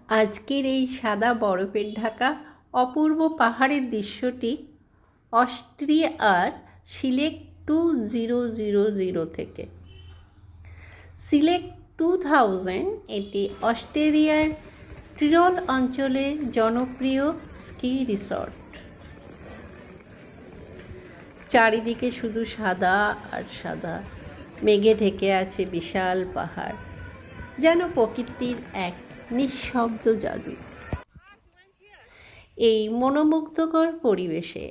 আজকের এই সাদা বরফের ঢাকা অপূর্ব পাহাড়ের দৃশ্যটি অস্ট্রিয়ার সিলেক 2000 থেকে। সিলেক 2000 এটি অস্ট্রেলিয়ার টিরল অঞ্চলে জনপ্রিয় স্কি রিসর্ট। চারিদিকে শুধু সাদা আর সাদা, মেঘে ঢেকে আছে বিশাল পাহাড়, যেন প্রকৃতির এক নিঃশব্দ জাদু। এই মনোমুগ্ধকর পরিবেশে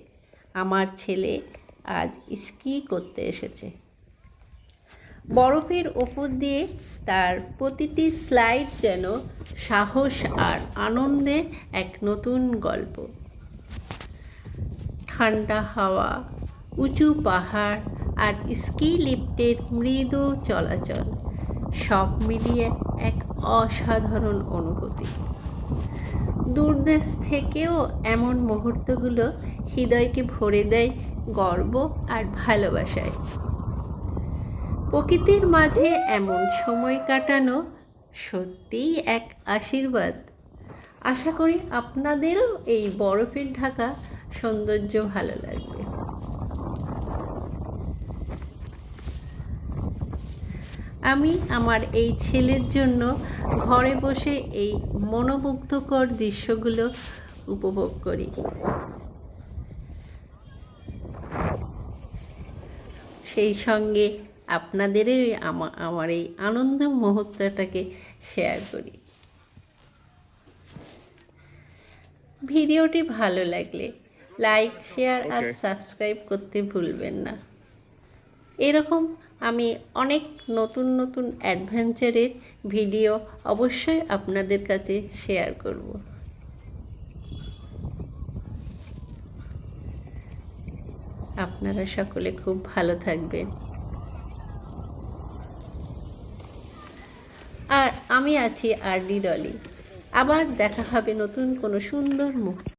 আমার ছেলে আজ স্কি করতে এসেছে। বরফের ওপর দিয়ে তার প্রতিটি স্লাইড যেন সাহস আর আনন্দের এক নতুন গল্প। ঠান্ডা হাওয়া, উঁচু পাহাড় আর স্কি লিফটের মৃদু চলাচল সব মিলিয়ে এক অসাধারণ অনুভূতি। দূরদেশ থেকেও এমন মুহূর্তগুলো হৃদয়কে ভরে দেয় গর্ব আর ভালোবাসায়। প্রকৃতির মাঝে এমন সময় কাটানো সত্যিই এক আশীর্বাদ। আশা করি আপনাদেরও এই বরফের ঢাকা সৌন্দর্য ভালো লাগবে। আমি আমার এই ছেলের জন্য ঘরে বসে এই মনোমুগ্ধকর দৃশ্যগুলো উপভোগ করি। সেই সঙ্গে আপনাদেরও আমার এই আনন্দ মুহূর্তটাকে শেয়ার করি। ভিডিওটি ভালো লাগলে লাইক, শেয়ার আর সাবস্ক্রাইব করতে ভুলবেন না। এরকম আমি অনেক নতুন নতুন অ্যাডভেঞ্চারের ভিডিও অবশ্যই আপনাদের কাছে শেয়ার করব। আপনারা সকলে খুব ভালো থাকবেন। আর আমি আছি RD ডলি। আবার দেখা হবে নতুন কোনো সুন্দর মুহূর্ত।